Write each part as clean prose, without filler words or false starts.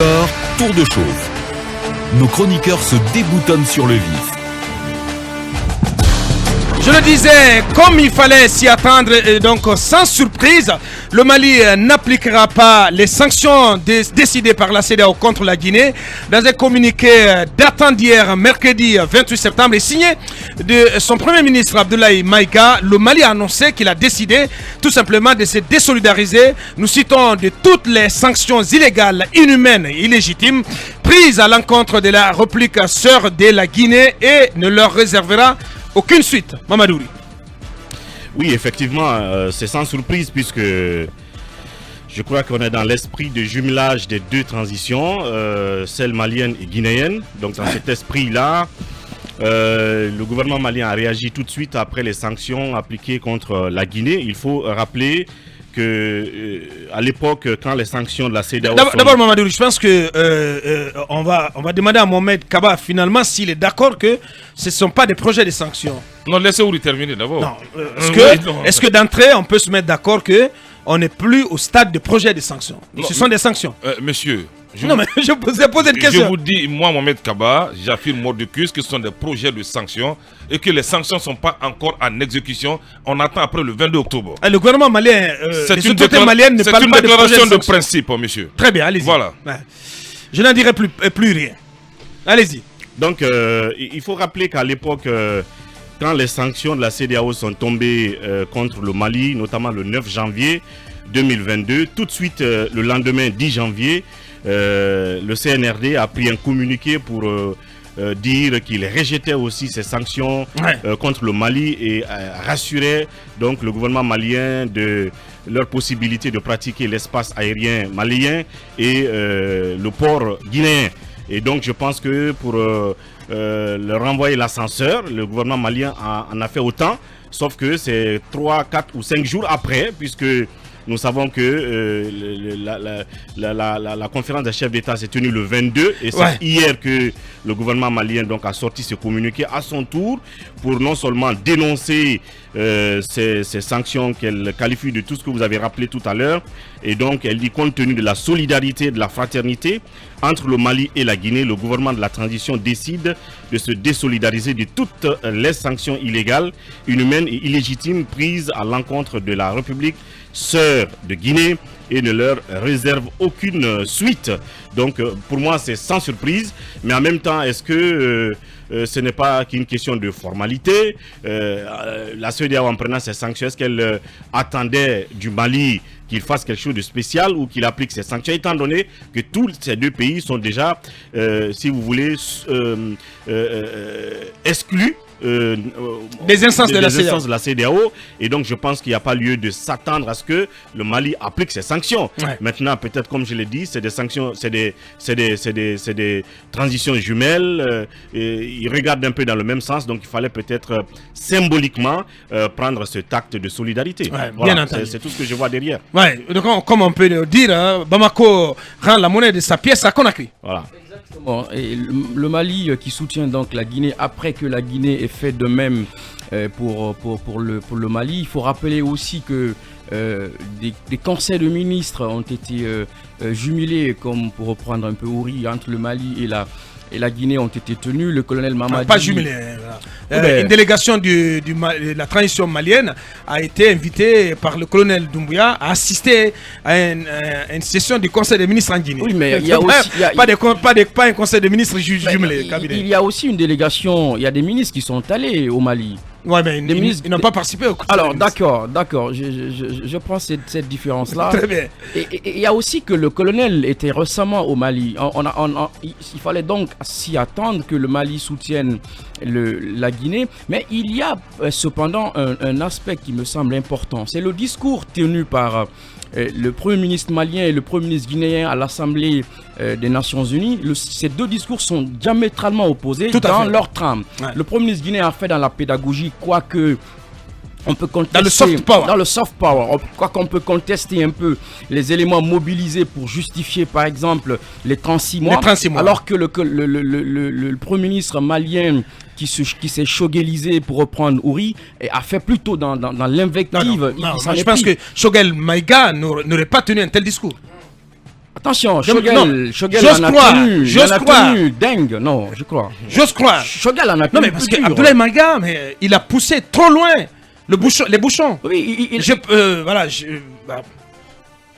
Tour de chauffe. Nos chroniqueurs se déboutonnent sur le vif. Je le disais, comme il fallait s'y attendre, et donc sans surprise, le Mali n'appliquera pas les sanctions décidées par la CEDEAO contre la Guinée. Dans un communiqué datant d'hier, mercredi 28 septembre, et signé de son premier ministre Abdoulaye Maïga, le Mali a annoncé qu'il a décidé tout simplement de se désolidariser. Nous citons de toutes les sanctions illégales, inhumaines et illégitimes prises à l'encontre de la République sœur de la Guinée et ne leur réservera aucune suite. Mamadouri. Oui, effectivement, c'est sans surprise puisque je crois qu'on est dans l'esprit de jumelage des deux transitions, celle malienne et guinéenne. Donc dans cet esprit-là, le gouvernement malien a réagi tout de suite après les sanctions appliquées contre la Guinée. Il faut rappeler que à l'époque, quand les sanctions de la CEDEAO... D'abord, Mamadou, je pense que on va demander à Mohamed Kaba finalement s'il est d'accord que ce ne sont pas des projets de sanctions. Non, laissez-vous terminer d'abord. Non, est-ce que d'entrée, on peut se mettre d'accord qu'on n'est plus au stade de projet de sanctions? Ce sont des sanctions. Monsieur... mais je vous ai posé une question. Je vous dis, moi, Mohamed Kaba, j'affirme mort de cuse que ce sont des projets de sanctions et que les sanctions ne sont pas encore en exécution. On attend après le 22 octobre. Et le gouvernement malien, c'est une déclaration de principe, monsieur. Très bien, allez-y. Voilà. Ouais. Je n'en dirai plus rien. Allez-y. Donc, il faut rappeler qu'à l'époque, quand les sanctions de la CEDEAO sont tombées contre le Mali, notamment le 9 janvier 2022, tout de suite, le lendemain 10 janvier, le CNRD a pris un communiqué pour dire qu'il rejetait aussi ces sanctions contre le Mali et rassurait donc le gouvernement malien de leur possibilité de pratiquer l'espace aérien malien et le port guinéen. Et donc je pense que pour leur renvoyer l'ascenseur, le gouvernement malien en a fait autant, sauf que c'est 3, 4 ou 5 jours après, puisque nous savons que la conférence des chefs d'État s'est tenue le 22 et c'est hier que le gouvernement malien donc a sorti ce communiqué à son tour pour non seulement dénoncer ces sanctions qu'elle qualifie de tout ce que vous avez rappelé tout à l'heure, et donc elle dit compte tenu de la solidarité, de la fraternité entre le Mali et la Guinée, le gouvernement de la transition décide de se désolidariser de toutes les sanctions illégales, inhumaines et illégitimes prises à l'encontre de la République sœur de Guinée et ne leur réserve aucune suite. Donc pour moi c'est sans surprise, mais en même temps est-ce que ce n'est pas qu'une question de formalité? La CEDEAO en prenant ces sanctions, est-ce qu'elle attendait du Mali qu'il fasse quelque chose de spécial ou qu'il applique ces sanctions, étant donné que tous ces deux pays sont déjà, si vous voulez, exclus des instances de la CEDEAO, et donc je pense qu'il n'y a pas lieu de s'attendre à ce que le Mali applique ces sanctions. Maintenant, peut-être comme je l'ai dit, c'est des sanctions, c'est des transitions jumelles, ils regardent un peu dans le même sens, donc il fallait peut-être symboliquement prendre cet acte de solidarité. Voilà, c'est tout ce que je vois derrière. Donc comme on peut le dire, Bamako rend la monnaie de sa pièce à Conakry. Voilà. Exactement. Et le Mali qui soutient donc la Guinée après que la Guinée ait fait de même pour le Mali. Il faut rappeler aussi que des conseils de ministres ont été jumelés, comme pour reprendre un peu Ouri, entre le Mali et la Guinée ont été tenus. Le colonel Mamadi... Pas jumelé. Une délégation de la transition malienne a été invitée par le colonel Doumbouya à assister à une session du conseil des ministres en Guinée. Oui, mais il y a aussi... Pas un conseil des ministres jumelé. Il y a aussi une délégation, il y a des ministres qui sont allés au Mali. Ouais, mais ils n'ont pas participé au conseil. Alors, d'accord, je prends cette différence-là. Très bien. Et il y a aussi que le colonel était récemment au Mali. Il fallait donc s'y attendre que le Mali soutienne la Guinée. Mais il y a cependant un aspect qui me semble important. C'est le discours tenu par le Premier ministre malien et le Premier ministre guinéen à l'Assemblée des Nations Unies. Ces deux discours sont diamétralement opposés dans leur trame. Le Premier ministre guinéen a fait dans la pédagogie, quoique on peut contester, dans le soft power, quoiqu'on peut contester un peu les éléments mobilisés pour justifier par exemple les 36 mois, alors que le Premier ministre malien qui s'est choguelisé, pour reprendre Ouri, a fait plutôt dans l'invective. Je pense que Choguel Maïga n'aurait pas tenu un tel discours. Attention, Non, Shogel j'ose en a croire, tenu, j'ose il en a croire. tenu dingue, non, je crois. J'ose croire. Shogel en a tenu. Non, mais parce plus que dur. Abdoulaye Maïga, mais il a poussé trop loin les bouchons. Oui, Voilà,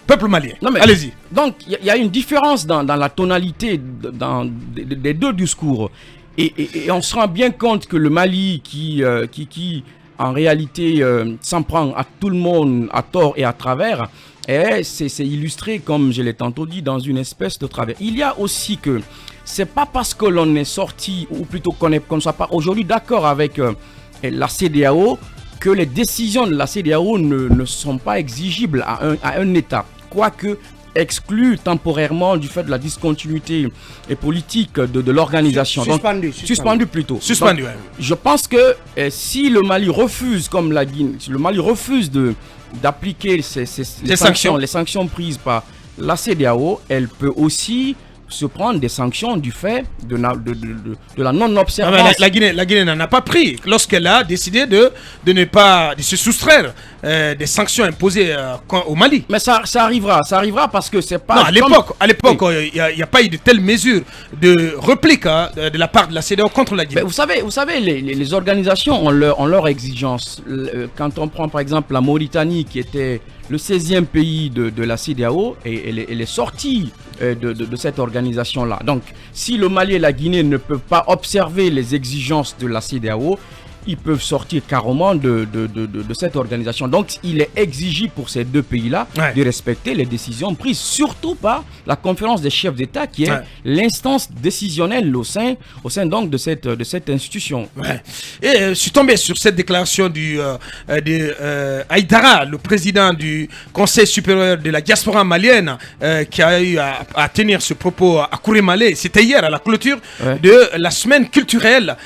peuple malien. Non, mais- Allez-y. Donc, il y a une différence dans la tonalité des deux discours. Et on se rend bien compte que le Mali, qui en réalité, s'en prend à tout le monde, à tort et à travers, c'est illustré, comme je l'ai tantôt dit, dans une espèce de travers. Il y a aussi que c'est pas parce que l'on est sorti, ou plutôt qu'on ne soit pas aujourd'hui d'accord avec la CEDEAO, que les décisions de la CEDEAO ne sont pas exigibles à un État. Quoique exclu temporairement du fait de la discontinuité politique de l'organisation. Suspendu plutôt. Suspendu, Donc, ouais. je pense que si le Mali refuse, comme la Guinée, si le Mali refuse d'appliquer les sanctions prises par la CEDEAO, elle peut aussi se prendre des sanctions du fait de la non-observance. La Guinée n'en a pas pris lorsqu'elle a décidé de se soustraire des sanctions imposées au Mali. Mais ça arrivera parce que c'est pas... Non, à l'époque, il n'y a pas eu de telles mesures de réplique de la part de la CEDEAO contre la Guinée. Mais vous savez, les organisations ont leur exigence. Quand on prend par exemple la Mauritanie, qui était le 16e pays de la CEDEAO, et elle est sortie de cette organisation-là. Donc, si le Mali et la Guinée ne peuvent pas observer les exigences de la CEDEAO, ils peuvent sortir carrément de cette organisation. Donc, il est exigé pour ces deux pays-là de respecter les décisions prises, surtout par la conférence des chefs d'État, qui est l'instance décisionnelle au sein donc de cette institution. Ouais. Et je suis tombé sur cette déclaration Aïdara, le président du Conseil supérieur de la diaspora malienne, qui a eu à tenir ce propos à Kourimale. C'était hier à la clôture de la semaine culturelle,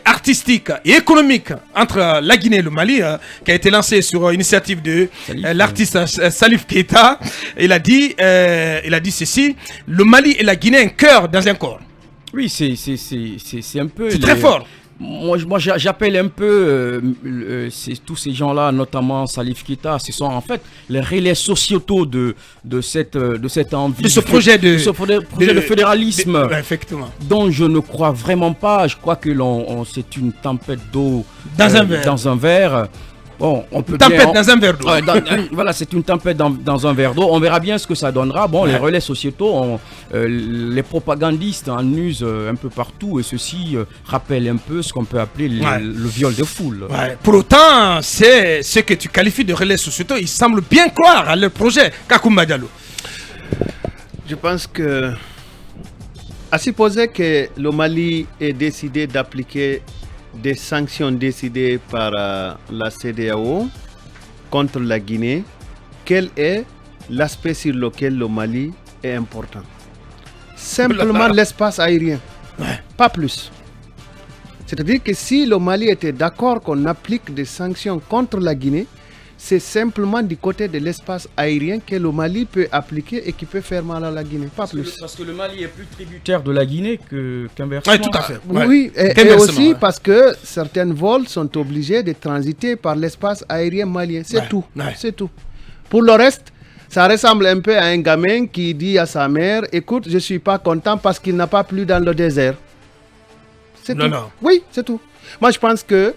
artistique et économique entre la Guinée et le Mali, qui a été lancée sur initiative de l'artiste Salif Keita. Il a dit ceci: le Mali et la Guinée, un cœur dans un corps. Oui, c'est un peu... C'est très fort. Moi j'appelle un peu tous ces gens-là, notamment Salif Keita, ce sont en fait les relais sociétaux de cette envie, de ce projet de fédéralisme, effectivement, dont je ne crois vraiment pas. Je crois que c'est une tempête d'eau dans un verre. Bon, on peut dans un verre d'eau. Voilà, c'est une tempête dans un verre d'eau. On verra bien ce que ça donnera. Bon, les relais sociétaux, les propagandistes en usent un peu partout, et ceci rappelle un peu ce qu'on peut appeler le viol de foule. Ouais. Pour autant, c'est ce que tu qualifies de relais sociétaux. Ils semblent bien croire à leur projet. Kakoumba Diallo. Je pense que, à supposer que le Mali ait décidé d'appliquer des sanctions décidées par la CEDEAO contre la Guinée, quel est l'aspect sur lequel le Mali est important? Simplement l'espace aérien, pas plus. C'est-à-dire que si le Mali était d'accord qu'on applique des sanctions contre la Guinée, c'est simplement du côté de l'espace aérien que le Mali peut appliquer et qui peut faire mal à la Guinée, pas plus. Parce que le Mali est plus tributaire de la Guinée qu'inversement. Oui, tout à fait. Oui, et aussi parce que certains vols sont obligés de transiter par l'espace aérien malien. C'est tout. C'est tout. Pour le reste, ça ressemble un peu à un gamin qui dit à sa mère: écoute, je ne suis pas content parce qu'il n'a pas plu dans le désert. C'est tout. Non. Oui, c'est tout. Moi, je pense que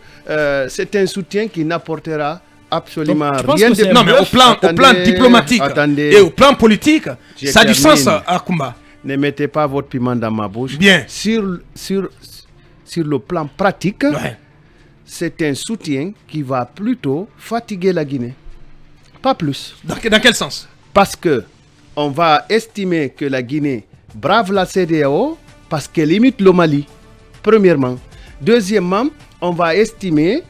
c'est un soutien qui n'apportera absolument rien de... Non, mais au plan diplomatique et au plan politique, ça a du sens à Koumba. Ne mettez pas votre piment dans ma bouche. Bien. Sur le plan pratique, c'est un soutien qui va plutôt fatiguer la Guinée. Pas plus. Dans quel sens? Parce que on va estimer que la Guinée brave la CEDEAO parce qu'elle imite le Mali, premièrement. Deuxièmement, on va estimer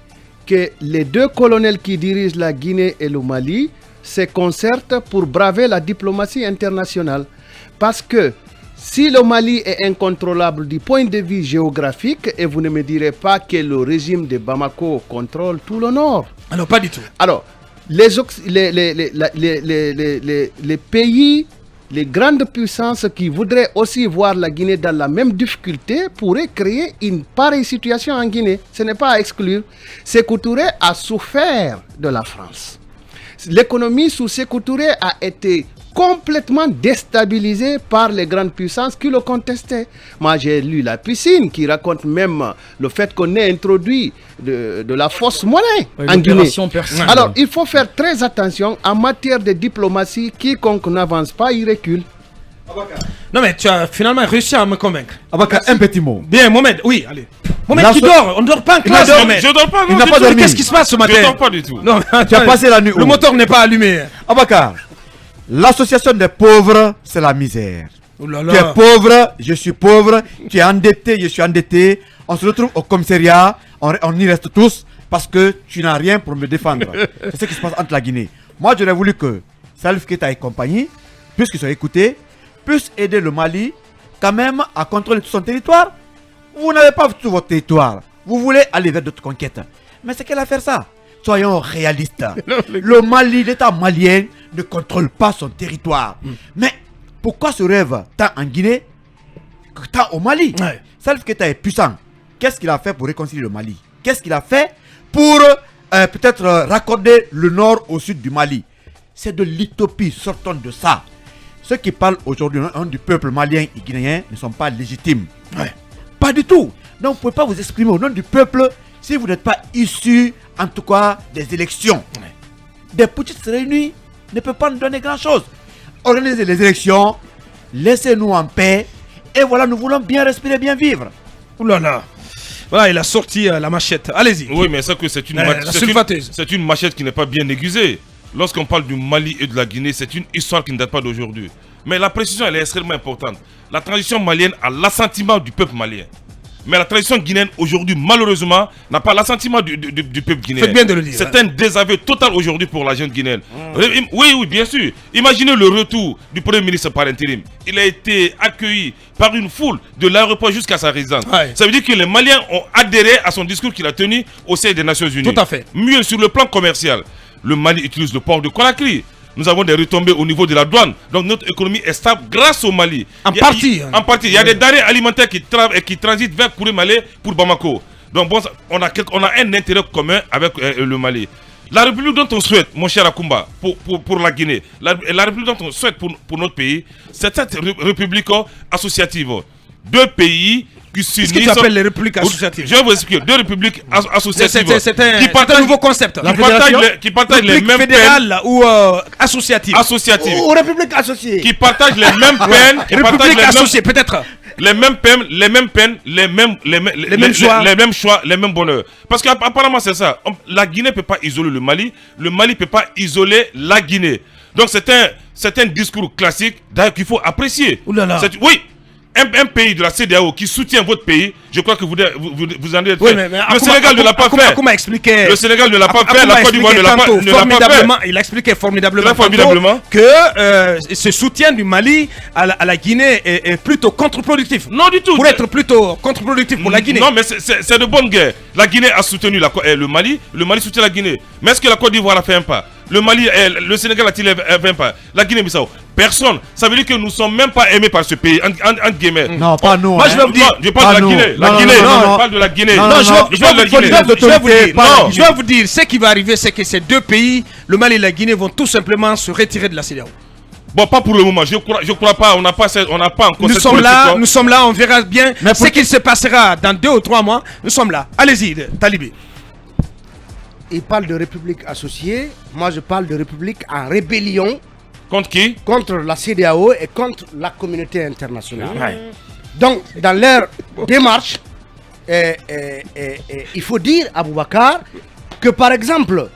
que les deux colonels qui dirigent la Guinée et le Mali se concertent pour braver la diplomatie internationale. Parce que si le Mali est incontrôlable du point de vue géographique, et vous ne me direz pas que le régime de Bamako contrôle tout le nord. Alors, pas du tout. Alors, les pays, les grandes puissances qui voudraient aussi voir la Guinée dans la même difficulté pourraient créer une pareille situation en Guinée. Ce n'est pas à exclure. Sékou Touré a souffert de la France. L'économie sous Sékou Touré a été complètement déstabilisé par les grandes puissances qui le contestaient. Moi, j'ai lu La Piscine, qui raconte même le fait qu'on ait introduit de la fausse monnaie en Guinée. Alors, il faut faire très attention en matière de diplomatie. Quiconque n'avance pas, il recule. Non, mais tu as finalement réussi à me convaincre. Abaka, un petit mot. Bien, Mohamed, oui, allez. Mohamed, tu dors, on ne dort pas en classe, Mohamed. Je dors pas, non. Il n'a pas dormi. Qu'est-ce qui se passe ce matin? Je dors pas du tout. Non, Tu as passé la nuit le où? moteur n'est pas allumé. Abaka, l'association des pauvres, c'est la misère. Oh là Tu es là. pauvre, je suis pauvre, tu es endetté, je suis endetté. On se retrouve au commissariat, on y reste tous parce que tu n'as rien pour me défendre. C'est ce qui se passe entre la Guinée. Moi, j'aurais voulu que Salif Keita et compagnie, puisqu'ils sont écoutés, puissent aider le Mali quand même à contrôler tout son territoire. Vous n'avez pas tout votre territoire. Vous voulez aller vers d'autres conquêtes. Mais c'est quelle affaire ça? Soyons réalistes. Le Mali, l'État malien ne contrôle pas son territoire. Mais pourquoi ce rêve tant en Guinée que tant au Mali? Ouais. Salif Keita est puissant. Qu'est-ce qu'il a fait pour réconcilier le Mali? Qu'est-ce qu'il a fait pour peut-être raccorder le nord au sud du Mali? C'est de l'utopie, sortons de ça. Ceux qui parlent aujourd'hui au nom du peuple malien et guinéen ne sont pas légitimes. Ouais. Pas du tout. Donc vous ne pouvez pas vous exprimer au nom du peuple si vous n'êtes pas issu, en tout cas, des élections. Ouais. Des petites réunions ne peuvent pas nous donner grand-chose. Organisez les élections, laissez-nous en paix, et voilà, nous voulons bien respirer, bien vivre. Ouh là là. Voilà, il a sorti la machette. Allez-y. Oui, mais c'est que c'est une, La sulfateuse. c'est une machette qui n'est pas bien aiguisée. Lorsqu'on parle du Mali et de la Guinée, c'est une histoire qui ne date pas d'aujourd'hui. Mais la précision, elle est extrêmement importante. La transition malienne a l'assentiment du peuple malien. Mais la transition guinéenne, aujourd'hui, malheureusement, n'a pas l'assentiment du peuple guinéen. Faites bien de le dire. C'est un désaveu total aujourd'hui pour la jeune guinéenne. Oui, bien sûr. Imaginez le retour du Premier ministre par intérim. Il a été accueilli par une foule de l'aéroport jusqu'à sa résidence. Ouais. Ça veut dire que les Maliens ont adhéré à son discours qu'il a tenu au sein des Nations Unies. Tout à fait. Mieux sur le plan commercial. Le Mali utilise le port de Conakry. Nous avons des retombées au niveau de la douane. Donc notre économie est stable grâce au Mali. En partie. En partie. Il y a des denrées alimentaires qui transitent vers Kourimale pour Bamako. Donc bon, on a un intérêt commun avec le Mali. La République dont on souhaite, mon cher Akumba, pour la Guinée, la République dont on souhaite pour notre pays, c'est cette République associative. Deux pays qui s'unissent. Qu'est-ce que tu appelles les républiques associatives? Je vais vous expliquer. Deux républiques associatives. C'est un nouveau concept. Qui partagent les mêmes fédérale peines. ou associative. Associatives. Ou république associée. Qui partagent les mêmes peines. République associée, peut-être. Les mêmes peines, les mêmes choix, les mêmes bonheurs. Parce qu'apparemment c'est ça. La Guinée ne peut pas isoler le Mali ne peut pas isoler la Guinée. Donc c'est un discours classique d'ailleurs qu'il faut apprécier. Ouh là là. Oui. Un pays de la CEDEAO qui soutient votre pays, je crois que vous en êtes. Oui, mais mais le Sénégal ne l'a pas fait. Comment expliquer? Le Sénégal ne l'a pas fait, la Côte d'Ivoire ne l'a pas fait. Il a expliqué formidablement que ce soutien du Mali à la Guinée est plutôt contre-productif. Non du tout. Pour être plutôt contre-productif pour la Guinée. Non, mais c'est de bonne guerre. La Guinée a soutenu le Mali soutient la Guinée. Mais est-ce que la Côte d'Ivoire a fait un pas? Le Sénégal a-t-il fait un pas? La Guinée-Bissau, personne. Ça veut dire que nous ne sommes même pas aimés par ce pays, entre guillemets. Non, pas nous. Moi, je vais vous dire. Je parle de la Guinée. Je parle de la Guinée. Je vais vous dire, ce qui va arriver, c'est que ces deux pays, le Mali et la Guinée, vont tout simplement se retirer de la CEDEAO. Bon, pas pour le moment. Je crois pas. On n'a pas encore. Nous sommes là. On verra bien ce qu'il se passera dans 2 ou 3 mois. Nous sommes là. Allez-y, Talibé. Il parle de république associée. Moi, je parle de république en rébellion. Contre qui? Contre la CEDEAO et contre la communauté internationale. Ouais. Donc, dans leur démarche, il faut dire à Boubacar que, par exemple,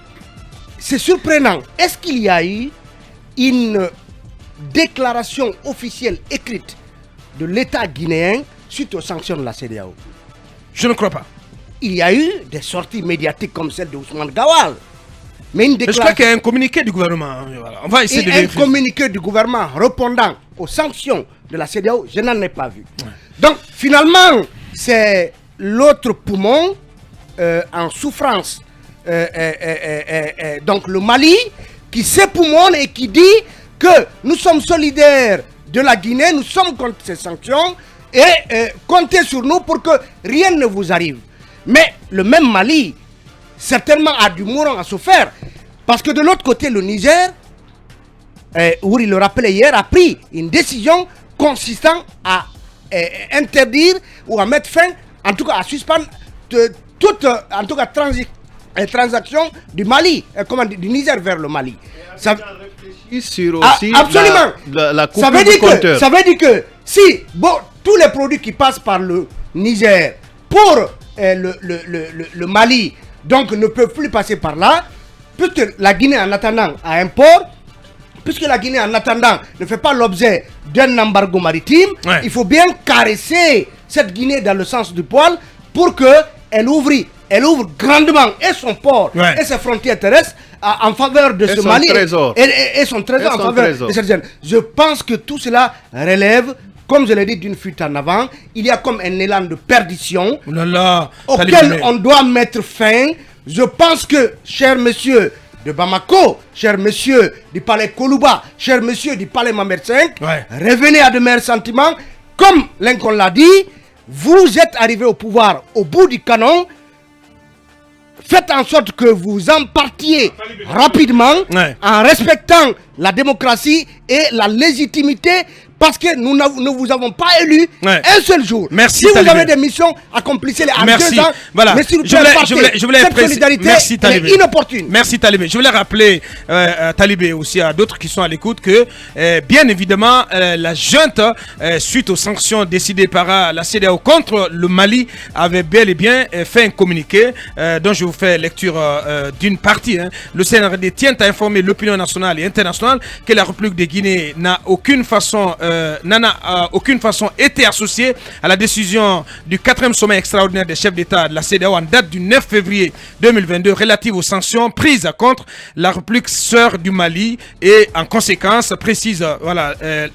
c'est surprenant. Est-ce qu'il y a eu une déclaration officielle écrite de l'État guinéen suite aux sanctions de la CEDEAO? Je ne crois pas. Il y a eu des sorties médiatiques comme celle de Ousmane Gawal. Mais une déclaration... Je crois qu'il y a un communiqué du gouvernement. Voilà. On va essayer de vérifier. Un communiqué du gouvernement répondant aux sanctions de la CEDEAO, je n'en ai pas vu. Ouais. Donc, finalement, c'est l'autre poumon en souffrance. Donc, le Mali qui s'époumonne et qui dit que nous sommes solidaires de la Guinée, nous sommes contre ces sanctions et comptez sur nous pour que rien ne vous arrive. Mais le même Mali, certainement, a du mouron à se faire. Parce que de l'autre côté, le Niger, Ouri le rappelait hier, a pris une décision consistant à interdire ou à mettre fin, en tout cas à suspendre toute en tout cas transaction du Mali, du Niger vers le Mali. Ça, sur aussi absolument. la coupe du compteur. Ça veut dire que si tous les produits qui passent par le Niger pour le Mali donc ne peuvent plus passer par là, puisque la Guinée en attendant a un port, puisque la Guinée en attendant ne fait pas l'objet d'un embargo maritime, il faut bien caresser cette Guinée dans le sens du poil pour qu'elle ouvre grandement et son port et ses frontières terrestres en faveur de ce Mali et son trésor en faveur de cette zone. Je pense que tout cela relève, comme je l'ai dit, d'une fuite en avant. Il y a comme un élan de perdition auquel on doit mettre fin. Je pense que, chers messieurs de Bamako, chers messieurs du palais Koulouba, chers messieurs du palais Mohamed V, revenez à de meilleurs sentiments. Comme Lincoln l'a dit, vous êtes arrivés au pouvoir au bout du canon. Faites en sorte que vous en partiez rapidement en respectant la démocratie et la légitimité, parce que nous ne vous avons pas élu un seul jour. Merci, si Talibé. vous avez des missions, accomplissez-les en 2 ans. Voilà. Mais s'il vous plaît, je voulais cette solidarité est inopportune. Merci Talibé. Je voulais rappeler Talibé aussi à d'autres qui sont à l'écoute que bien évidemment la junte suite aux sanctions décidées par la CEDEAO contre le Mali avait bel et bien fait un communiqué dont je vous fais lecture d'une partie. Le CNRD tient à informer l'opinion nationale et internationale que la République de Guinée n'a aucune façon été associée à la décision du 4e sommet extraordinaire des chefs d'État de la CEDEAO en date du 9 février 2022 relative aux sanctions prises contre la République sœur du Mali, et en conséquence précise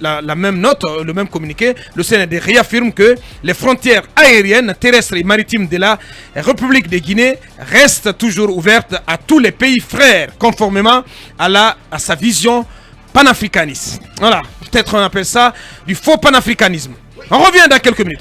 la même note, le même communiqué, le CNRD réaffirme que les frontières aériennes, terrestres et maritimes de la République de Guinée restent toujours ouvertes à tous les pays frères conformément à sa vision panafricaniste. Voilà, peut-être on appelle ça du faux panafricanisme. On revient dans quelques minutes.